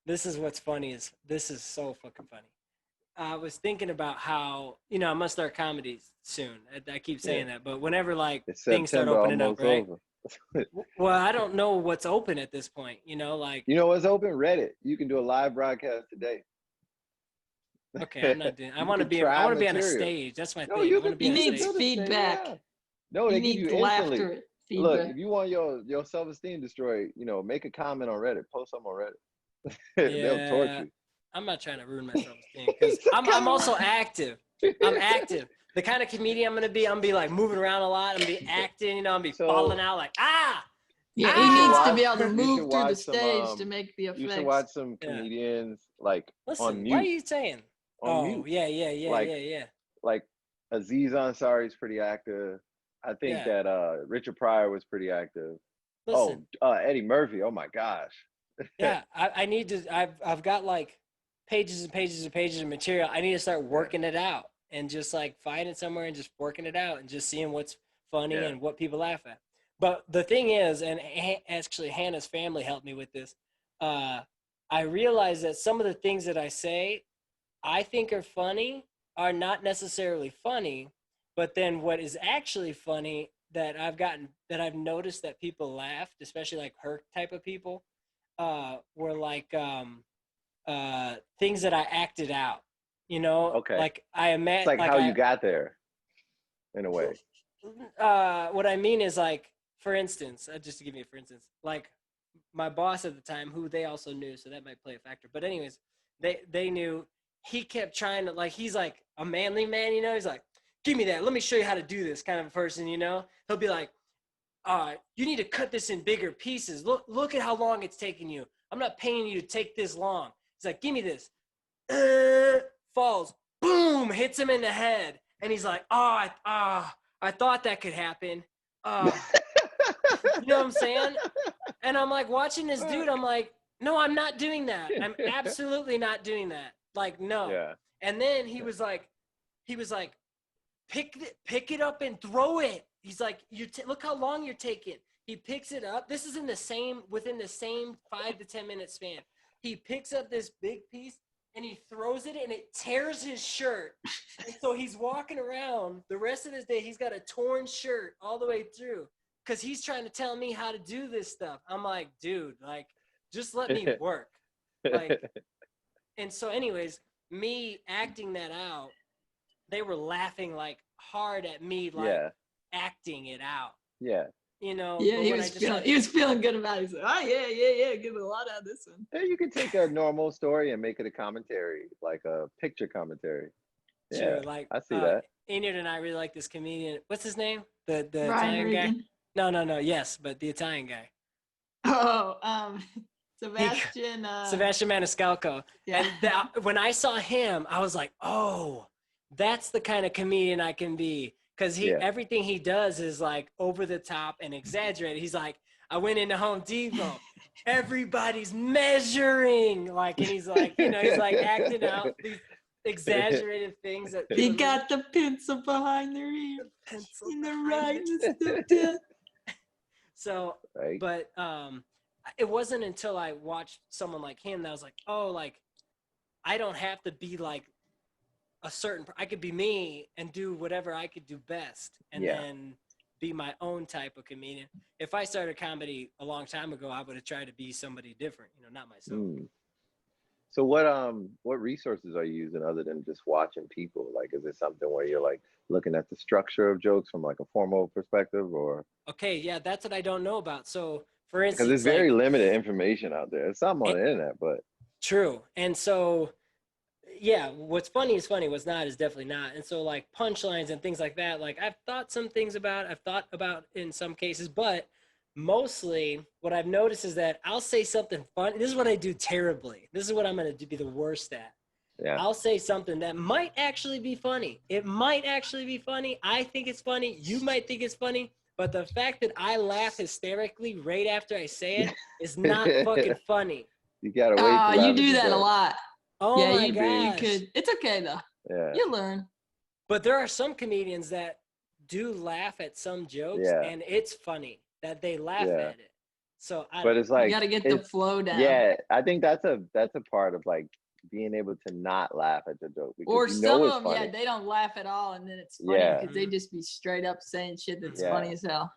this is what's funny is this is so fucking funny. I was thinking about how, you know, I must start comedy soon. I keep Yeah. saying that, but whenever like It's things start September opening up, almost right? over. Well, I don't know what's open at this point, you know, like, You know what's open? Reddit. You can do a live broadcast today. okay, I'm not doing, You can I try want to be on a material. stage. That's my No, thing. I you want can to be He on a you can needs stage. do the same. feedback. Yeah. No, He they give needs you instantly. laughter Look, feedback. if you want your self-esteem destroyed, you know, make a comment on Reddit, post something on Reddit. They'll torch Yeah, you. I'm not trying to ruin my self-esteem because It's I'm kind also active. I'm active. The kind of comedian I'm gonna be like moving around a lot. I'm gonna be acting, you know, I'm gonna be falling So out like Yeah, he you should needs to ah. be watch. able to You should move through the watch some. stage to make the You should effects. watch some Yeah. comedians like on Listen, what are mute. you saying? On Oh, mute. yeah, Like yeah. like Aziz Ansari is pretty active. I think Yeah. that Richard Pryor was pretty active. Oh, Listen, Eddie Murphy. Oh my gosh. yeah, I need to. I've got like pages and pages and pages of material. I need to start Yeah. working it out and just like finding somewhere and just working it out and just seeing what's funny Yeah. and what people laugh at. But the thing is, and actually Hannah's family helped me with this. Uh, I realized that some of the things that I say, I think are funny, are not necessarily funny. But then what is actually funny that I've noticed that people laughed, especially like her type of people, were like things that I acted out. You know, Okay. like I It's imagine, like like how you got there in a way. what I mean is like, for instance, just to give you a for instance, like my boss at the time, who they also knew, so that might play a factor. But anyways, they knew he kept trying to like he's like a manly man, you know. He's like, give me that, let me show you how to do this kind of a person, you know. He'll be like, you need to cut this in bigger pieces. Look at how long it's taking you. I'm not paying you to take this long. He's like, give me this. Falls, boom, hits him in the head, and he's like, I thought that could happen. You know what I'm saying? And I'm like watching this dude. I'm like, no, I'm not doing that. I'm absolutely not doing that. Like, no. Yeah. And then he was like, pick it up and throw it. He's like, look how long you're taking. He picks it up. This is within the same 5 to 10 minute span. He picks up this big piece and he throws it and it tears his shirt. And so he's walking around the rest of his day. He's got a torn shirt all the way through because he's trying to tell me how to do this stuff. I'm like, dude, like, just let me work. Like, and so anyways, me acting that out, they were laughing like hard at me, like Yeah. acting it out, Yeah. you know. Yeah, but he when was I just feeling he was feeling good about it. He's like, oh yeah, get a lot out of this one. Yeah, you can take a normal story and make it a commentary, like a picture commentary. Yeah, True, like I see that. Inyard and I really like this comedian. What's his name? The Ryan Italian guy? Regan. No, yes, but the Italian guy. Oh, Sebastian. Sebastian Maniscalco. Yeah. And when I saw him, I was like, oh, that's the kind of comedian I can be. Because Yeah. everything he does is like over the top and exaggerated. He's like, I went into Home Depot. Everybody's measuring. Like, and he's like, you know, he's like acting out these exaggerated things that He people got the pencil behind their ear. pencil In the behind right it. So, Right. but it wasn't until I watched someone like him that I was like, oh, like I don't have to be like I could be me and do whatever I could do best, and Yeah. then be my own type of comedian. If I started comedy a long time ago, I would have tried to be somebody different, you know, not myself. So what resources are you using other than just watching people? Like, is it something where you're like looking at the structure of jokes from like a formal perspective, or Okay, yeah, that's what I don't know about. So, for because there's instance, very like limited information out there. It's some on the internet, but true, and so yeah, what's funny is funny, what's not is definitely not. And so like punchlines and things like that, like I've thought about in some cases, but mostly what I've noticed is that I'll say something fun. This is what I do terribly. This is what I'm going to be the worst at. yeah, I'll say something that might actually be funny. It might actually be funny. I think it's funny. You might think it's funny. But the fact that I laugh hysterically right after I say it is not fucking funny. you gotta wait to laugh you at do the that a joke. lot. Oh Yeah, my you gosh. could. It's okay though. Yeah, You learn. But there are some comedians that do laugh at some jokes, yeah, and it's funny that they laugh yeah. at it. So But it's like You got to get the flow down. yeah, I think that's a part of like being able to not laugh at the joke because Or you some know of it's them, funny. yeah, they don't laugh at all, and then it's funny Yeah. because they just be straight up saying shit that's Yeah. funny as hell.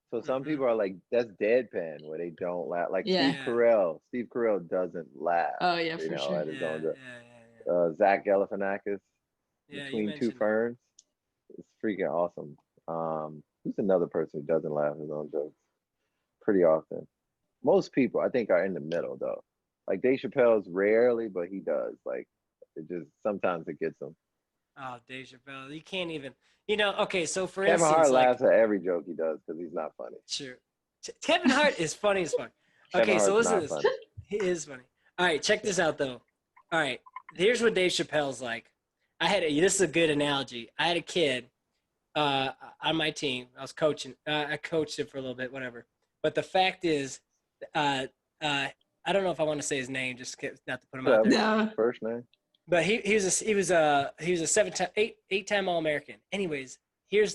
So some people are like, that's deadpan where they don't laugh. Like Yeah. Steve Carell doesn't laugh. Oh yeah, you for know, sure. at his Yeah, own yeah, joke. yeah. Zach Galifianakis, Yeah, you Between Two mentioned it. Ferns. It's freaking awesome. Who's another person who doesn't laugh at his own jokes? Pretty often. Most people, I think, are in the middle though. Like Dave Chappelle's rarely, but he does. Like it just sometimes it gets him. Oh, Dave Chappelle. You can't even. You know. Okay, so for Kevin instance, Hart like, laughs at every joke he does because he's not funny. sure, Kevin Hart is funny as fuck. Kevin Okay, so Hart's listen to not this. funny. He is funny. All right, check this out though. All right, here's what Dave Chappelle's like. This is a good analogy. I had a kid on my team. I was coaching. I coached him for a little bit, whatever. But the fact is, I don't know if I want to say his name, just not to put him out there. No. First name. But he was a eight-time All-American. Anyways, Hannah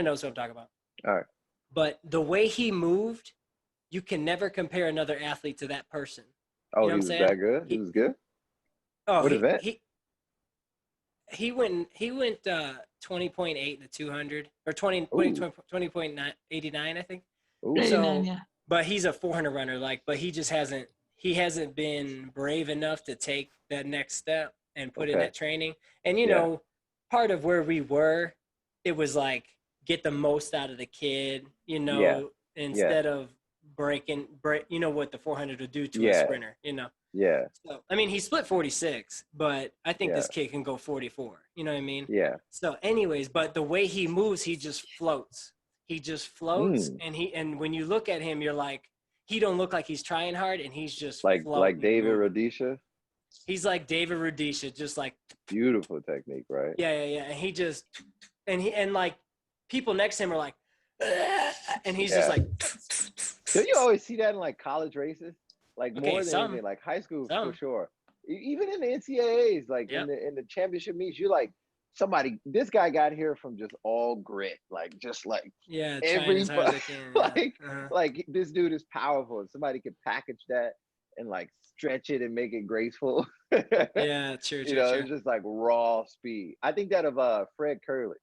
knows what I'm talking about. All right. But the way he moved, you can never compare another athlete to that person. Oh, You know he what I'm was saying? that good? He was good? Oh, What event? he went 20.8 in the 200 or 20.89, I think. Ooh. 89, yeah. But he's a 400 runner, but he just hasn't been brave enough to take that next step and put in Okay. that training. And you know, part of where we were, it was like get the most out of the kid, you know, instead of break, you know what the 400 would do to a sprinter, you know. Yeah. So I mean, he split 46, but I think this kid can go 44. You know what I mean? Yeah. So, anyways, but the way he moves, he just floats. He just floats, and when you look at him, you're like, he don't look like he's trying hard, and he's just like floating, David moving. Rudisha. He's like David Rudisha, just like beautiful technique, right? Yeah. And he just and like people next to him are like, and he's just like. Don't you always see that in like college races? Like more than some. anything, like high school Some. for sure. Even in the NCAAs, like in the championship meets, you like this guy got here from just all grit, like just like every as hard as they can, like this dude is powerful. And somebody could package that and like stretch it and make it graceful. Yeah, true. It's just like raw speed. I think that of Fred Curley.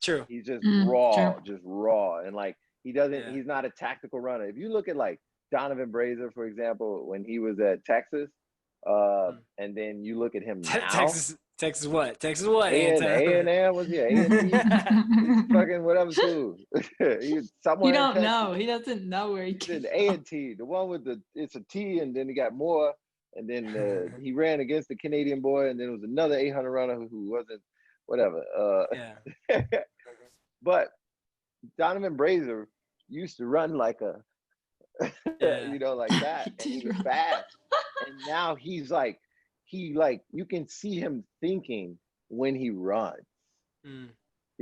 True. He's just raw, and like he doesn't. He's not a tactical runner. If you look at like Donovan Brazier, for example, when he was at Texas, and then you look at him now. Texas what? A&M was A&T, fucking whatever school. He don't know. He doesn't know where he did A&T, the one with it's a T, and then he got more, and then he ran against the Canadian boy, and then it was another 800 runner who wasn't whatever. But Donovan Brazier used to run like a, like that, and he was fast, and now he's like. You can see him thinking when he runs. You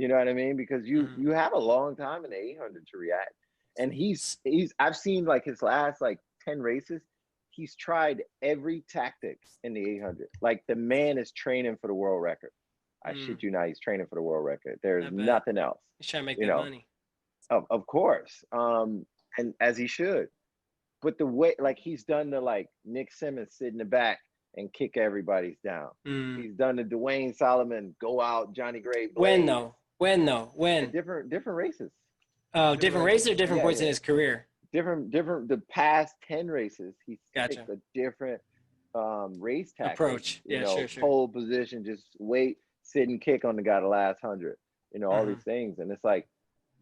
know what I mean? Because you have a long time in the 800 to react. And I've seen like his last like 10 races, he's tried every tactic in the 800. Like the man is training for the world record. I shit you not, he's training for the world record. There's nothing else. He's trying to make that money. Of course. And as he should. But the way, like he's done the like Nick Simmons sit in the back and kick everybody's down. He's done the Dwayne Solomon go out, Johnny Gray. When though? When? Different races. Oh, different races or different points in his career? Different. The past 10 races, he's picked a different race tactic. Approach. Sure. Pole position, just wait, sit and kick on the guy the last 100. All these things, and it's like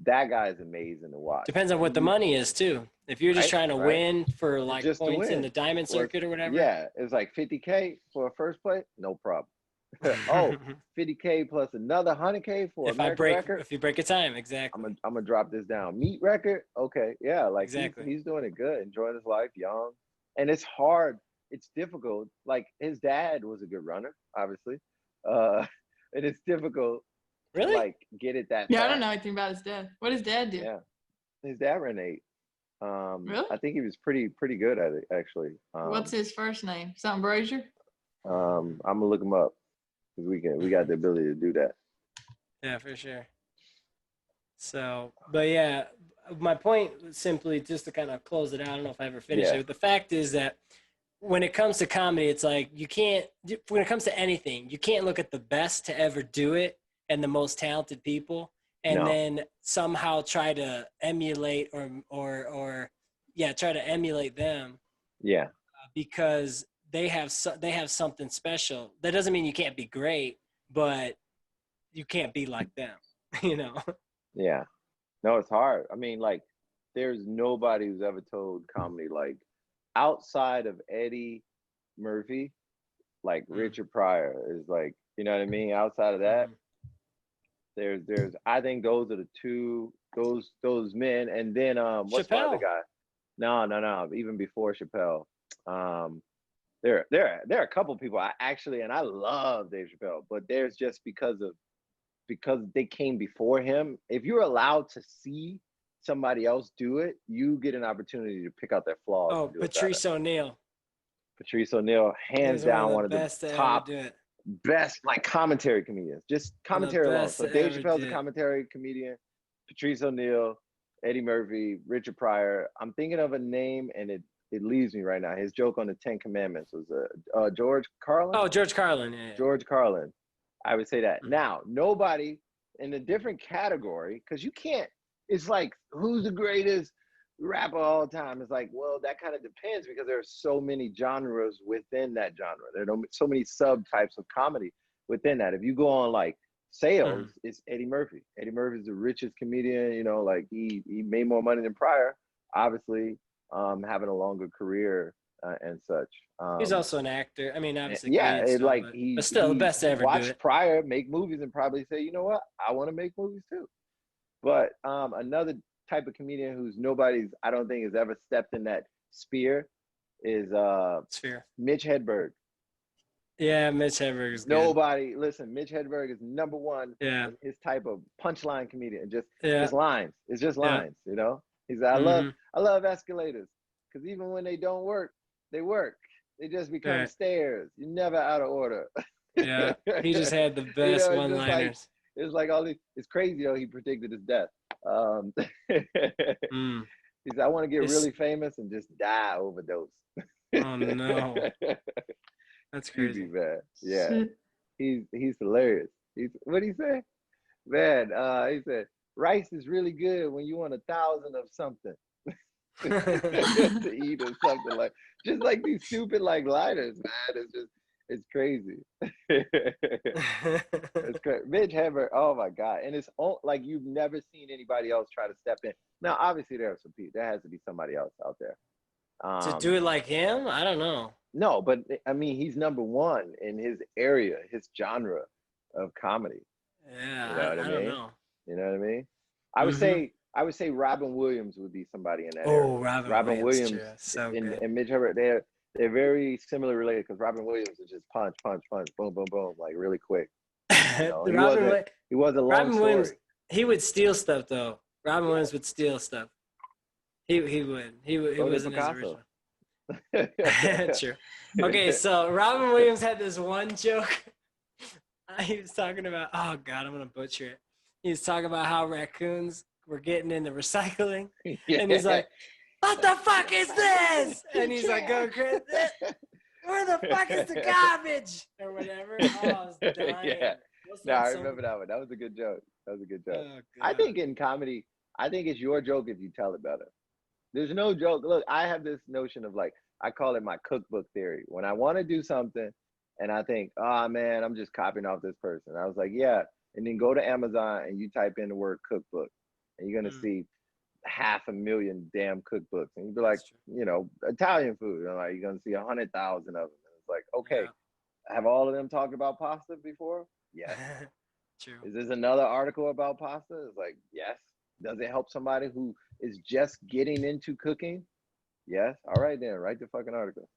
that guy is amazing to watch. Depends on what the money is too. If you're just trying to win for like just points in the diamond circuit or whatever. Yeah, it's like $50K for a first place, no problem. 50K plus another 100K for a record. If you break a time, exactly. I'm gonna drop this down. Meet record, okay, yeah, like exactly. He's doing it good, enjoying his life, young, and it's hard. It's difficult. Like his dad was a good runner, obviously, and it's difficult. Really? To, like get it that. Yeah, fast. I don't know anything about his dad. What does dad do? Yeah, his dad ran 8. Really? I think he was pretty good at it actually. What's his first name? Something Brazier? I'm gonna look him up because we got the ability to do that. Yeah, for sure. So, but yeah, my point was simply just to kind of close it out. I don't know if I ever finished Yeah. it. But the fact is that when it comes to comedy, it's like you can't. When it comes to anything, you can't look at the best to ever do it and the most talented people, and No. then somehow try to emulate or yeah, try to emulate them Yeah. because they have something special. That doesn't mean you can't be great, but you can't be like them. You know. Yeah. No, it's hard. I mean, like, there's nobody who's ever told comedy like outside of Eddie Murphy, like Richard Pryor is like, you know what I mean? Outside of that, there's I think those are the two those men, and then what's my other Chappelle. guy? No, even before Chappelle. There are a couple people I actually, and I love Dave Chappelle, but there's just because they came before him. If you're allowed to see somebody else do it, you get an opportunity to pick out their flaws Oh, and do it better. Patrice O'Neal. Patrice O'Neal, hands down, one of the best to ever top, do it. best like commentary comedians. Just One of the commentary alone. best So to Dave ever Chappelle's do a it. commentary comedian. Patrice O'Neal, Eddie Murphy, Richard Pryor. I'm thinking of a name and it leaves me right now. His joke on the Ten Commandments was George Carlin. Oh, George Carlin. Yeah. George Carlin. I would say that. Mhm. Now, nobody in a different category, because you can't, it's like, who's the greatest rapper of all time? It's like, well, that kind of depends because there are so many genres within that genre. There are so many subtypes of comedy within that. If you go on like sales, it's Eddie Murphy. Eddie Murphy's the richest comedian, you know, like he made more money than Pryor, obviously, having a longer career and such. He's also an actor. I mean, obviously, yeah, comedian still, like but still the best to ever do watched it. Pryor make movies and probably say, you know what, I want to make movies too. But another type of comedian who's nobody's, I don't think, has ever stepped in that sphere is Sphere. Mitch Hedberg. Yeah, Mitch Hedberg is good. Nobody, listen, Mitch Hedberg is number one. Yeah. In his type of punchline comedian, just Yeah. lines. It's just lines, you know. He's I love escalators because even when they don't work, they work. They just become stairs. You're never out of order. Yeah, he just had the best one-liners. It's like all these. It's crazy though. He predicted his death. He said, "I want to get really famous and just die overdose." Oh no, that's crazy, man. Yeah, he's hilarious. What did he say? Man, he said rice is really good when you want 1,000 of something to eat or something like. Just like these stupid like liners, man. It's crazy. It's crazy. Mitch Hedberg, oh my God. And it's like you've never seen anybody else try to step in. Now, obviously, there are some people. There has to be somebody else out there. To do it like him? I don't know. No, but I mean, he's number one in his area, his genre of comedy. Yeah, you know what I mean? don't know. You know what I mean? I would say Robin Williams would be somebody in that area. Oh, Robin Williams so and Mitch Hedberg, they're very similarly related because Robin Williams is just punch, boom, boom, boom, like really quick. You know, he wasn't long Robin story. Williams, he would steal stuff though. Robin Williams would steal stuff. He would. He wasn't as original. True. Okay, so Robin Williams had this one joke. He was talking about, oh God, I'm gonna butcher it. He was talking about how raccoons were getting into recycling, and he's like, "What the fuck is this?" And he's like, "Go crazy. Where the fuck is the garbage?" Or whatever. Oh, I was dying. Yeah. No, I remember that one. That was a good joke. Oh, I think in comedy, I think it's your joke if you tell it better. There's no joke. Look, I have this notion of like, I call it my cookbook theory. When I want to do something and I think, oh man, I'm just copying off this person. I was like, yeah. And then go to Amazon and you type in the word cookbook and you're going to see 500,000 damn cookbooks. And you'd be like, you know, Italian food. And like, you're going to see 100,000 of them. And it's like, okay, have all of them talked about pasta before? Yes. True. Is this another article about pasta? It's like, yes. Does it help somebody who is just getting into cooking? Yes. All right, then write the fucking article.